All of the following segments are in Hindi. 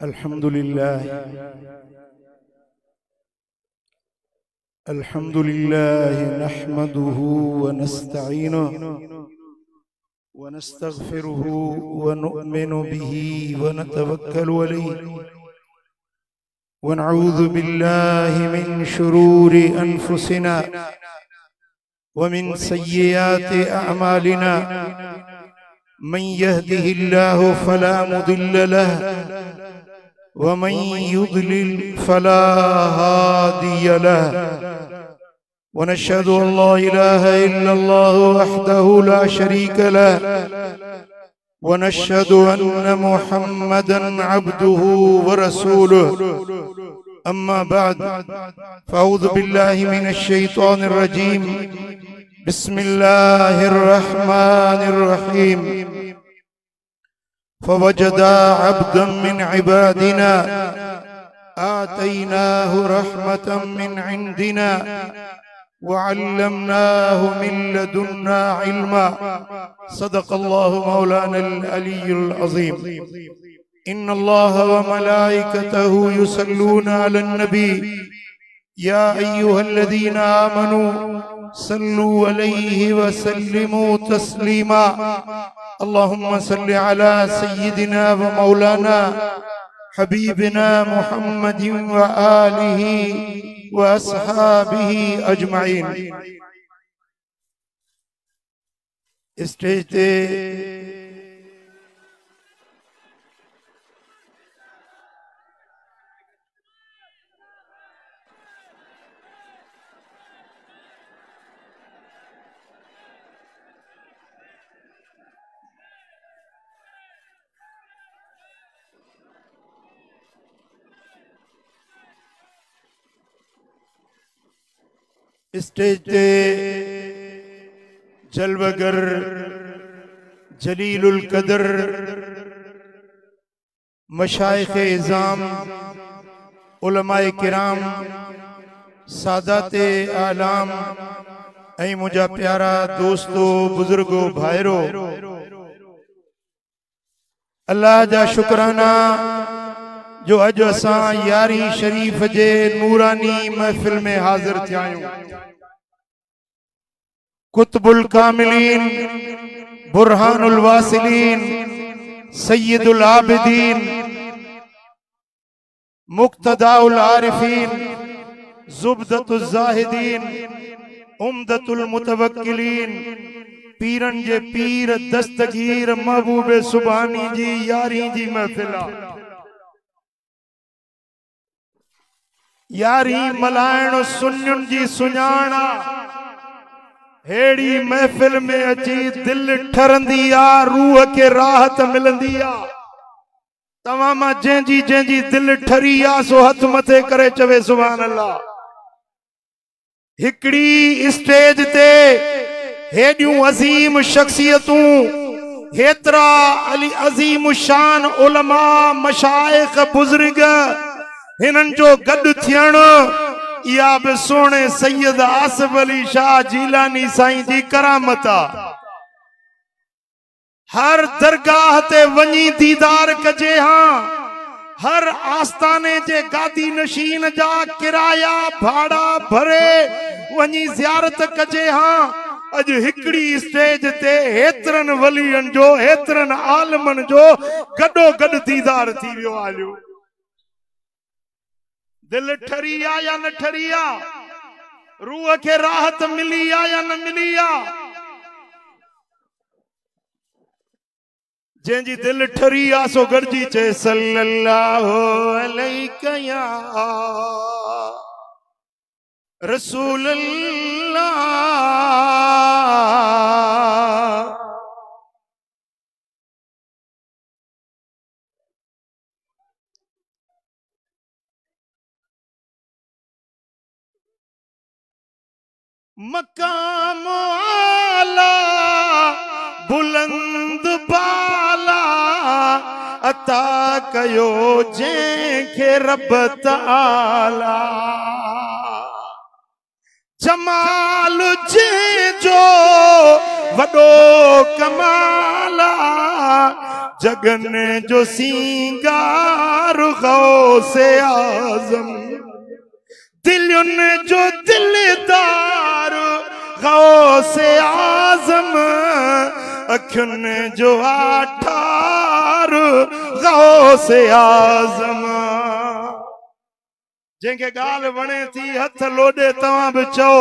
अल्हम्दुलिल्लाह अल्हम्दुलिल्लाह नहमदुहु व नस्तईनुहु व नस्तगफिरुहु व नु'मिनु बिही व नतवक्कलु अलैहि व नऊज़ु बिल्लाहि मिन शुरूरि अनफुसिना व मिन सय्यिआति अअमालिना मन यहदिहिल्लाहु फला मुदिल्ल लहु व मन युद्लिल फला हादिय लहु व नशहदु अन ला इलाहा इल्लल्लाहु वहदहु ला शरीका लहु व नशहदु अन्न मुहम्मदन अब्दुहु व रसूलुहु अम्मा बाद फ़अऊज़ु बिल्लाहि मिनश शैतानिर रजीम बिस्मिल्लाहिर रहमानिर रहीम फवजदा अब्दन मिन इबादिना आतैनाहु रहमतन मिन इंदिना वअल्लमनाहु मिन लदुन्ना इल्मा सदक़ल्लाहु मौलानल अलीयुल अज़ीम इन्नल्लाह व मलाइकतहु युसल्लूना अलन नबी या अय्युहल्लज़ीना आमनू सल्लु अलैहि व सल्लिमू तस्लीमा अल्लाहुम्मा सल्लि अला सय्यिदिना व मौलाना हबीबिना मुहम्मदिन व आलिहि व अस्हाबिहि अजमाइन। स्टेज ते स्टेज ते जलवगर जलीलुल कदर मशाइखे इज़ाम उलमाए किराम सादाते आलाम ऐं मुझा प्यारा दोस्तों बुजुर्गो भाइरो अल्लाह जा शुक्राना जो अज असां यारी शरीफ जे नूरानी महफिल में हाजिर थिया आहियूं। कुतुबुल कामिलीन बुरहानुल वासिलीन सय्यदुल आबिदीन मुक्तदाउल आरिफीन जुबदतुल जाहिदीन उम्दतुल मुतवक्किलीन पीरन जे पीर दस्तगीर महबूब सुभानी जी यारी जी महफिल यारी मलायण सुन्युन जी सुञाणा हेड़ी महफिल में अची दिल ठरंदी आ रूह के राहत मिलंदी आ। तमाम जंजी दिल ठरी आ सो हथ मथे करे चवे सुभान अल्लाह। हिकड़ी स्टेज ते हेडियूं अजीम शख्सियतूं हेतरा अली अजीम शान उलमा मशाइख बुजुर्ग हिनन जो गड थियण या बि सोने सैयद आसिफ अली शाह जीलानी साईं जी करामत आ। हर दरगाह ते वनी दीदार कजे हां हर आस्ताने जे गादी नशीन जा किराया भाड़ा भरे वनी जियारत कजे हां। अज हिकड़ी स्टेज ते हेतरन वलियन जो हेतरन आलमन जो गडो गड दीदार थी वियो आलियो। दिल ठरी आ या न ठरी आ रूह के राहत मिली आ या न मिली आ। जंहिंजी दिल ठरी आ सो गॾिजी चए सल्लल्लाहु अलैका या रसूल अल्लाह। मकाम आला बुलंद बाला अता कयो जंहिंखे रब ताला जमाल जंहिंजो वॾो कमाला जगन जो सिंगार गौसे आजम, दिलन जो दिलदार गौसे आजम, अखियुन जो आठार गौसे आजम। जेके गाल वणे थी हथ लोडे तवां भी चओ,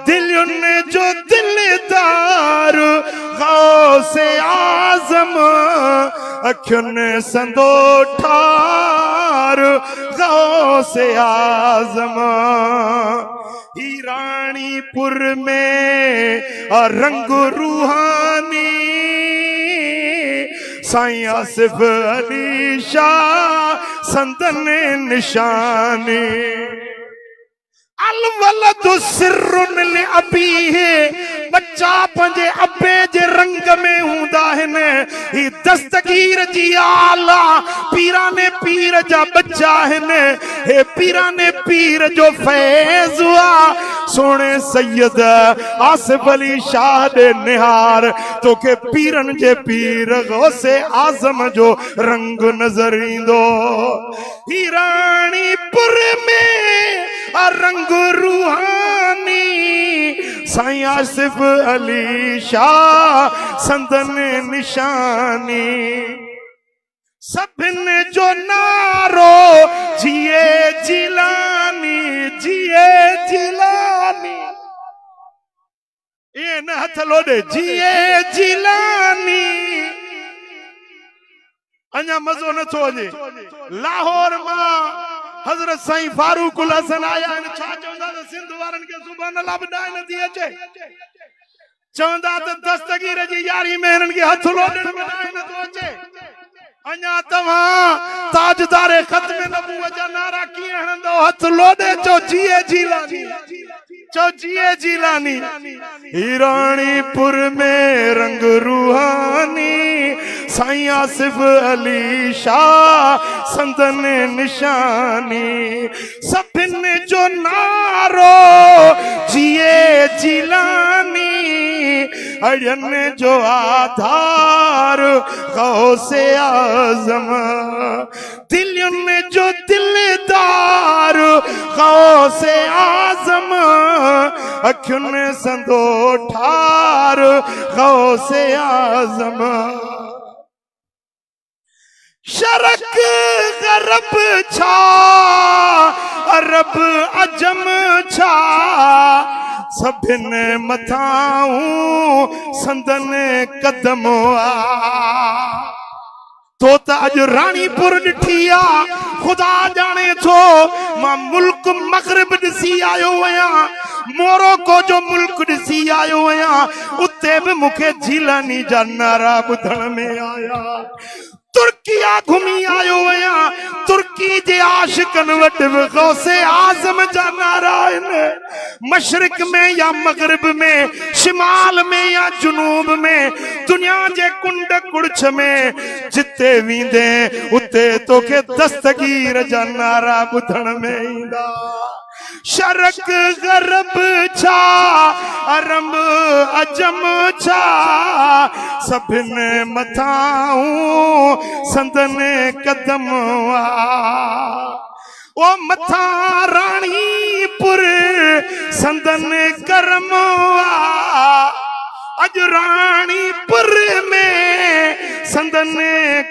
दिलयुन जो दिलदार गौसे आजम, अखियुन संदो ठार गौसे आजम। हीरानीपुर में रंग रूहानी, साईं आसिफ अली शाह संदन निशानी। अलवलद सिर्रुन ले अबी है, बच्चा पंजे अब्बे जे रंग में हुंदा है। ही दस्तगीर जी आला पीरा ने पीर जा बच्चा है। हे पीरा ने पीर जो फैज हुआ, सोने सैयद आसिफ अली शाह दे निहार, तो के पीरन जे पीर गौसे आजम जो रंग नजर इंदो। हीरानीपुर में रंग रूहानी, साईं आसिफ अली शाह संदन निशानी। सभिन जो नारो जिए जिलानी, जिए जिलानी। ये न हथ लोडे, जिए जिलानी। अञा मज़ो न थो अचे। लाहौर मां हजरत साईं फारूकुल हसन आया इन, छा चवंदा त सिंध वारन के सुभान अल्लाह ॿुधाए नथी अचे। चवंदा त दस्तगीर जी यारी में हिनन के हथ लोडण ॿुधाए नथो अचे। अञा तव्हां ताजदारे खत्म नबूवत जा नारा कीअं हणंदो? हथ लोडे चो जिए जिलानी, चो जिए जिलानी। हीरानीपुर में रंग रूहानी, साईं आसिफ अली शाह संदन निशानी। सभिन जो नारो जिए जिलानी, अड़ियन जो आधार गौसे आजम, दिलयुन जो दिलदार गौसे आजम, अखियुन संदो ठार गौसे आजम। शरक गरब छा अरब अजम छा, सभिन मथाऊं संदन कदम आ। तो त अज रानीपुर ॾिठी आ, खुदा जाने थो। मां मुल्क मगरिब ॾिसी आयो आहियां, मोरक्को जो मुल्क ॾिसी आयो आहियां, उते भी मुखे जिलानी जा नारा ॿुधण में आया। तुर्किया घुमी आयो आहियां, तुर्की जे आशिकन वट भी गौसे आजम जा नारा आहिनि। मशरिक में या मगरिब में, शिमाल में या जुनूब में, दुनिया जे कुंड कुड़छ में, जिते वींदे उते तोखे दस्तगीर जा नारा ॿुधण में ईंदा। शरक गरब छा अरब अजम छा, सभिन मथाऊं संदन कदम आ। ओ मथा रानीपुर संदन करम आ, अज रानीपुर में संदन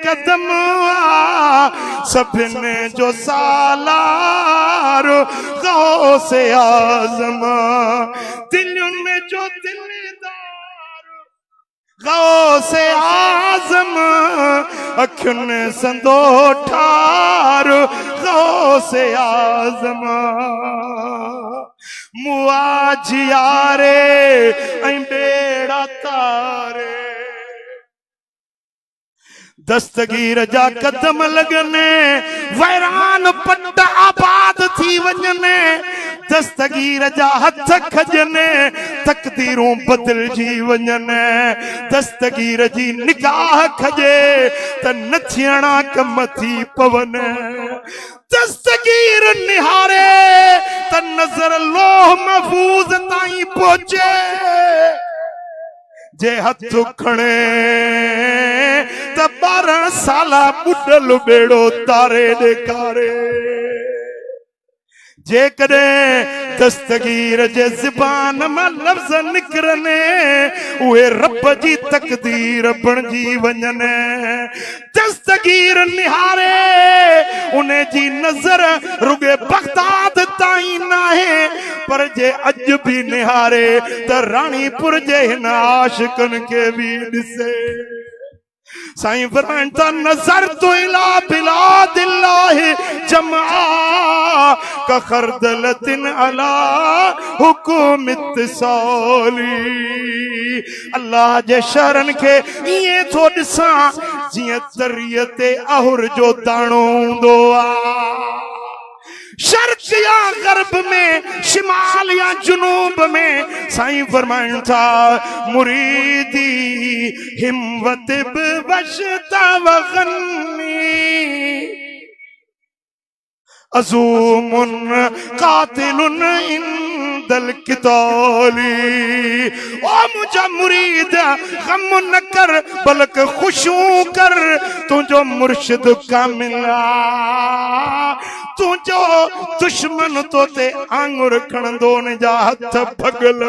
कदम आ। सभिन जो सालार गौसे आजम, दिलयुन जो दिलदार गौसे आजम, अखियुन संदो ठार गौसे आजम। मुआ जियारे ऐं बेड़ा तारे, दस्तगीर जा कदम लगने, वैरान पट आबाद थी वञने। दस्तगीर जा हथ खजने, तकदीरूं बदलजी वञने। दस्तगीर जी निगाह खजे त न थियणा कम थी पवने। दस्तगीर निहारे त नजर लोह महफूज ताईं पहुचे। जे हथ खणे त 12 साला बुढ़ल बेड़ो तारे ॾेखारे जेकॾे दस्तगीर जे ज़बान मां लफ्ज़ निकरने उहे रब जी तकदीर बणजी वञने दस्तगीर निहारे उन्हें जी नजर रुगे बगदाद ताईं नाहे पर जे अज भी निहारे त रानीपुर जे हिन आशिकन के भी ॾिसे साईं फरमान था नजर तो इला बिलादिल्लाहि जमा का खरदलतिन अला हुकुम इत्तिसाली अल्लाह जे शरण के ये थो ॾिसां जिए तरियते अहुर जो दाणो हूंदो आ शर्क या गर्ब में शिमाल या जुनूब में साईं फरमाइन था मुरीदी हिम्मत बवशता वगन्नी अज़ूमुन कातिलुन इंदल किताली ओ मुझा मुरीद गम न कर बल्कि खुशू कर तुझो मुर्शिद कामिला तुझो दुश्मन तो ते आंगुर खणंदो न जा हथ भगल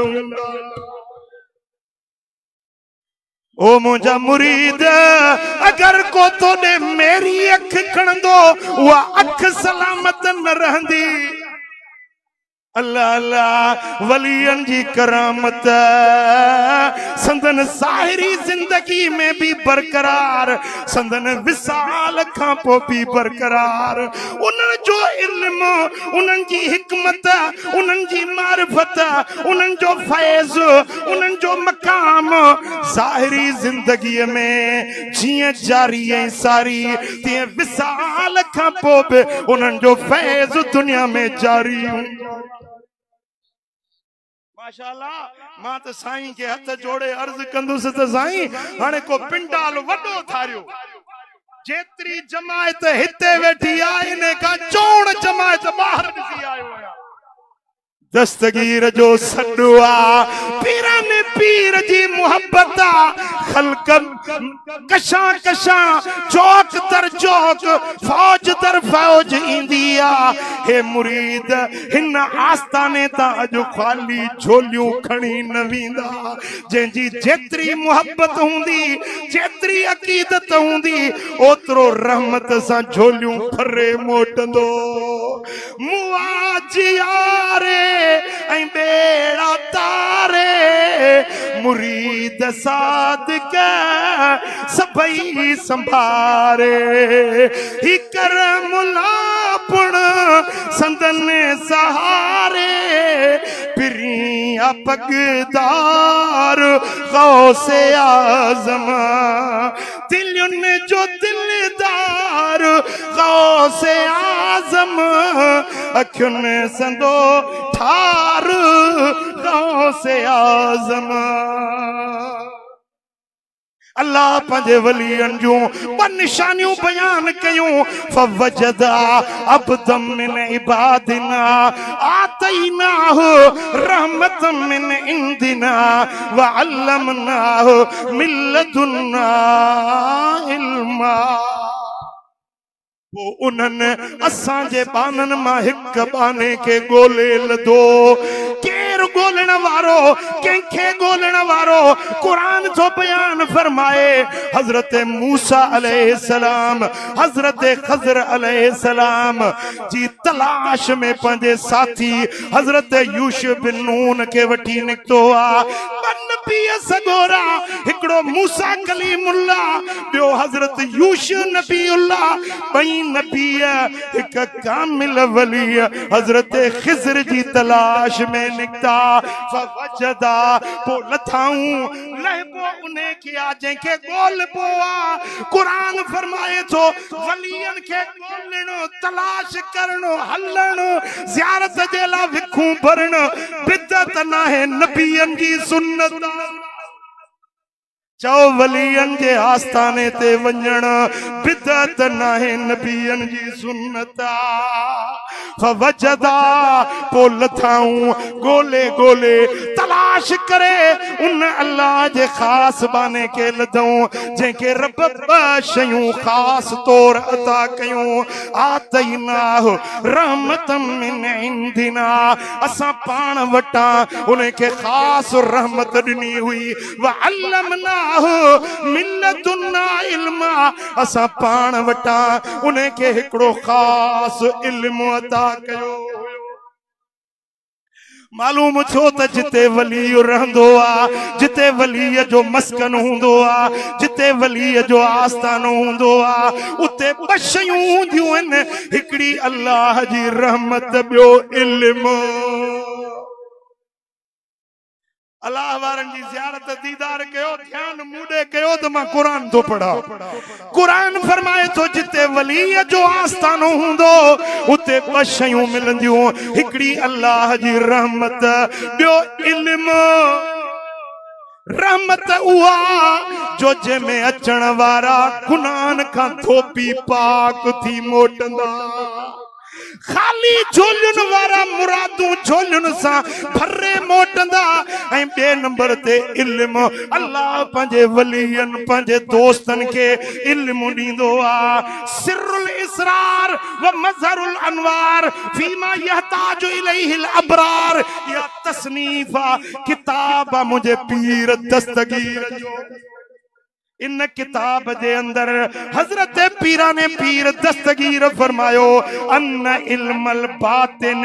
ओ मुझा मुरीद अगर को तोड़े मेरी अख खणंदो वह अख सलामत न रहंदी अल्लाह अल्लाह वलियन जी करामत संदन साहिरी जिंदगी में भी बरकरार संदन विसाल खां पो भी बरकरार उन्हनि जो इल्म उन्हनि जी हिकमत उन्हनि जी मारिफत उन्हनि जो फैज़ उन्हनि जो मकाम साहिरी जिंदगी में जिए जारी ऐं सारी तीअं विसाल खां पो भी उन्हनि जो फैज़ दुनिया में जारी माशाअल्लाह मां त साईं के हथ जोड़े अर्ज कंदुसि त साईं हाणे को पिंडाल वॾो थारियो जेतरी जमायत हिते वेठी आहे इन खां चौड़ जमायत ॿाहिरि ॾिसी आयो आहियां दस्तगीर जो सॾु आहे पीरन पीर जी मुहब्बत खल्क कशा कशा चौक दर चौक फौज दर फौज इंदी आहे हे मुरीद हिन आस्ताने ता अॼु ख़ाली झोलियूं खणी न वेंदा जंहिंजी जेतिरी मुहब्बत हूंदी जेतिरी अक़ीदत हूंदी ओतिरो रहमत सां झोलियूं भरे मोटंदो मुआजियारे ऐं बेड़ा तारे मुरीद सादिक सभई संभारे ही कर मुलापण संदन सहारे पिरिया पगदार गौसे आज़म दिलयुन जो दिलदार गौसे आज़म अखियुन संदो ठार गौसे आज़म अल्लाह पंजे वलियन जो निशानियों बयान कयूं फवजदा अब्दम मिन इबादिना आतैनाहु रहमतम मिन इंदिना व अल्लमनाहु मिन लदुन्ना इल्मा वो उन्हनि असांजे बानन मां हिक बाने के गोले लदो केर गोलण वारो कंखे गोलण वारो कुरान जो बयान फरमाए हजरत मूसा अलैहिस्सलाम हजरत खजर अलैहिस्सलाम जी तलाश में पंहिंजे साथी हजरत यूसुफ बिन नून के वठी निकतो आ नबी सगोरा हिकड़ो मूसा कलीमुल्लाह बियो हजरत यूसुफ नबीउल्लाह बई नबी एक कामिल वली हजरत खिजर जी तलाश में निकता फवजदा पो लथाऊं लहबो उन्हें किया जेके गोल पोआ कुरान फरमाए तो वलियन के गोलणो तलाश करनो हलणो ज़ियारत जे ला विखूं भरण बिदत ना है नबियन जी सुन्नत चौ वलियन के आस्थाने ते वञण बिदत नाहे नबियन जी सुन्नता फवजदा पो लथाऊं गोले गोले तलाश तलाश करे उन अल्लाह जे खास बाने के लदऊं जेके रब शयूं खास तौर अता कयूं आतैनाहु रहमतम मिन इंदिना असा पान वटा उन्हें के खास रहमत दिनी हुई व अल्लमनाहु मिन लदुन्ना इल्मा असा पान वटा उन्हें के हिकड़ो खास इल्म अता कयो। मालूम छो त जिते वली रहंदो आ जिते वली जो मस्कन हुंदो आ जिते वली जो आस्थानो हुंदो आ उते बशयूं हुंदियूं आहिनि हिकड़ी अल्लाह जी रहमत ॿियो इल्म। अल्लाह वारन जी ज़ियारत दीदार कयो ध्यान मूडे कयो तो मां कुरान तो पढ़ा। कुरान फरमाए तो जिते वली जो आस्थानो हुंदो उते ॿ शयूं मिलंदियूं हिकड़ी अल्लाह जी रहमत ॿियो इल्म। रहमत उहा जो जंहिंमें अचण वारा गुनाहन खां धोपी पाक थी मोटंदा खाली झोलियुन वारा मुरादूं झोलियुन सां भरे मोटंदा। ऐं ॿिए नंबर ते इल्म अल्लाह पंहिंजे वलियन पंहिंजे दोस्तन के इल्म ॾींदो आ। सिरुल इसरार व मज़हरुल अनवार फीमा यहताजु इलैहिल अबरार या तसनीफ किताब मुझे पीर दस्तगीर जो इन किताब जे अंदर हजरत पीराने पीर दस्तगीर फरमायो अन्न इल्मल बातिन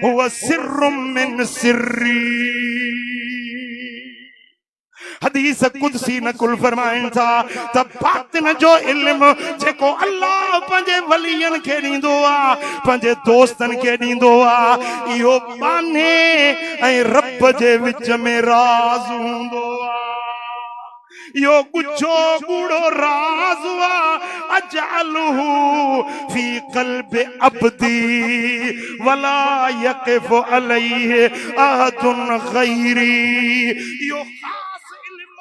हुवा सिर्रुम मिन सिर्री। हदीस कुदसी नकुल फरमाइन था त बातिन जो इल्म जेको अल्लाह पंहिंजे वलियन के ॾींदो आ पंहिंजे दोस्तन के ॾींदो आ इहो बाने ऐं रब जे विच में राज हूंदो आ। यो गुच्छो गुड़ो राज़वा अजअलहु फी क़ल्बि अब्दी वला यक़िफ़ु अलैहि अहदुन ग़ैरी। यो खास इल्म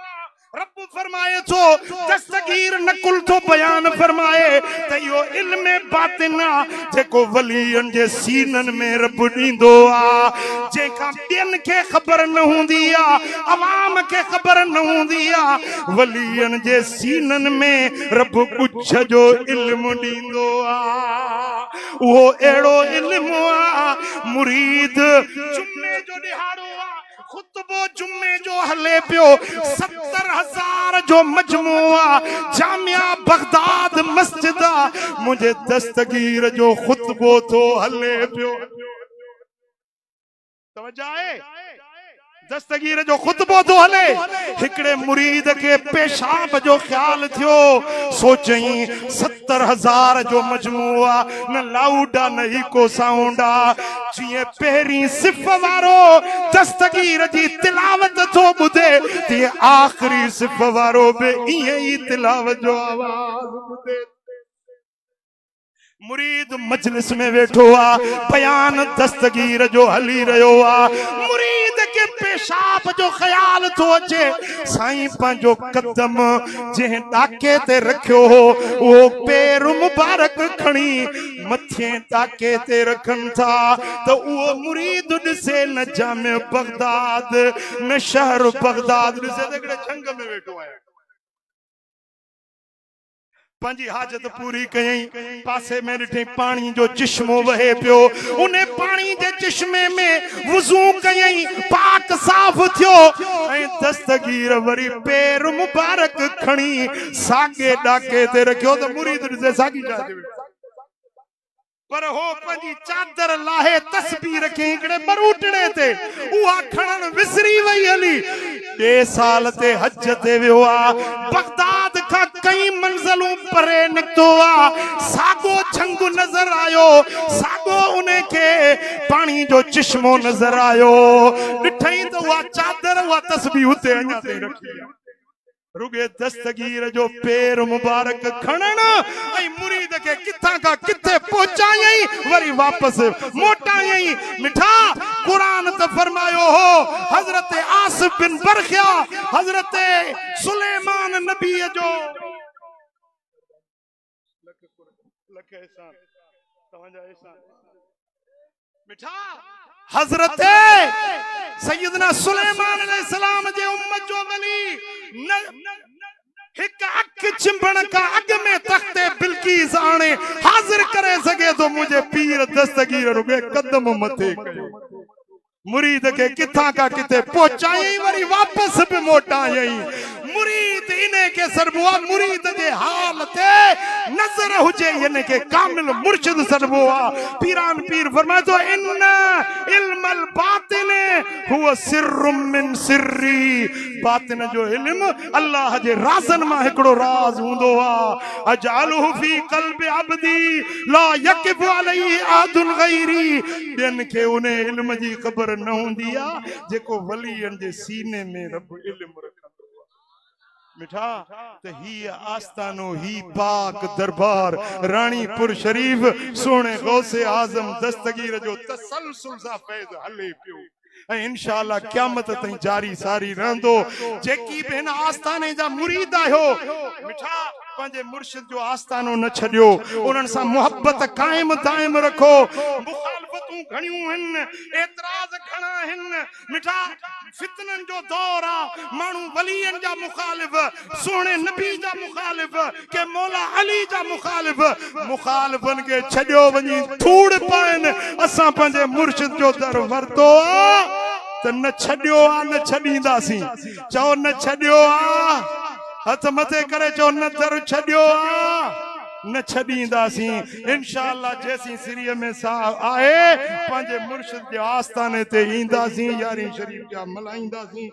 रब फरमाए तो दस्तगीर नकुल तो बयान फरमाए त यो इल्म बातिना जेको वलियन जे सीनन में रब ॾींदो आ जेका ॿियन खे ख़बर न हूंदी आ अवाम खे ख़बर न हूंदी आ वलियन जे सीनन में रब कुछ जो इल्म ॾींदो आ। वो एड़ो इल्म आ मुरीद जुम्मे जो दिहाड़ो आ खुतबो जुम्मे जो हले पियो 70,000 जो मजमुआ जामिया बगदाद मस्जिद मुझे दस्तगीर जो खुतबो तो हले पियो। तवज्जो आहे दस्तगीर जो खुतबो तो हले हिकड़े मुरीद के पेशाब जो ख्याल थियो सोचई 70,000 जो मजमुआ न लाउडा न इको साउंडा जिए पहरी सिफ वारो दस्तगीर जी तिलावत तो बुधे ते आखिरी सिफ वारो बे इए ही तिलावत जो आवाज बुधे। मुरीद मजलिस में बैठो आ बयान दस्तगीर जो हली रहो आ मुरीद के पेशाब जो ख्याल तो अचे साईं पंहिंजो कदम जंहिं डाके ते रखियो हो वो पैर मुबारक खणी मथे डाके ते रखन था तो वो मुरीद ॾिसे न जामे बगदाद न शहर बगदाद ॾिसे त हिकिड़े झंग में वेठो आहे पंजी हाजत पूरी कयई पासे में ॾिठई पानी जो चिश्मो वहे पियो उन पानी जे चिश्मे में वुज़ू कयई पाक साफ़ थियो ऐं दस्तगीर वरी पैर मुबारक खणी सागे डाके ते रखियो त मुरीद ॾिसे सागी डाके पर हो पंजी चादर लाहे तस्बीह रखे हिकड़े बरूटड़े ते उहा खणन विसरी वई हली 2 साल ते हज ते वियो आ बगदाद का कई मंजिलूं परे निकतो आ सागो झंग नजर आयो सागो उन्हें के पानी जो चिश्मो नजर आयो ॾिठई त उहा चादर उहा तस्बीह उते अञा ते रखी रुगे दस्तगीर जो पैर मुबारक खणन ऐं मुरीद के किथां का किथे पहुंचाई वरी वापस मोटाई मिठा कुरान त फरमायो हो हजरत आसिफ बिन बरखिया हजरत सुलेमान नबी जो लख एहसान तव्हांजा एहसान मिठा हजरत सैयदना सुलेमान अलैहिस्सलाम जे उम्मत जो वली एक अख चिंबण का अग में तख्ते बिल्कीस आने हाजिर करे सके तो मुझे पीर दस्तगीर रुगे कदम मथे कयो मुरीद के किथा का किथे पहुंचाई वरी वापस भी मोटाई मुरीद इने के सरबुआ मुरीद जे हाल ते नजर हुजे इने के कामिल मुर्शिद सरबुआ पीरान पीर फरमाए तो इन इल्मल बातिन हुवा सिर्रुम मिन सिर्री बातिन जो इल्म अल्लाह जे राज़न मां हिकड़ो राज हुंदो आ अजालहु फी क़ल्बि अब्दी ला यकिफ अलैहि आदुन गैरी बिन के उन्हें इल्म जी खबर न हुंदी आ जेको वलियन जे सीने में रब इल्म रखंदो आ मिठा त ही आस्तानो ही पाक दरबार रानीपुर शरीफ सोने गौसे आजम दस्तगीर जो तसलसल सा फैज़ हले पियो इंशाअल्लाह क़यामत ताईं जारी सारी रहंदो जेकी भी हिन आस्थाने जा मुरीद आहियो मिठा पंहिंजे मुर्शिद जो आस्थानो न छॾियो उन्हनि सां मोहब्बत कायम दायम रखो मुखालफतूं घणियूं आहिनि एतराज़ घणा आहिनि मिठा फितननि जो दौर आहे माण्हू वलीयनि जा मुखालिफ सोने नबी जा मुखालिफ के मौला अली जा मुखालिफ मुखालिफनि खे छॾियो वञी थूड़ पाइनि असां पंहिंजे मुर्शिद जो दर वरितो त न छॾियो आहे न छॾींदासीं चओ न छॾियो आहे हथ मथे करे चो न दर छॾियो आ न छॾींदासीं इंशाअल्लाह जेसीं सिरीअ में साह आहे पंहिंजे मुर्शिद जे आस्थाने ते ईंदासीं यारी शरीफ जा मल्हाईंदासीं।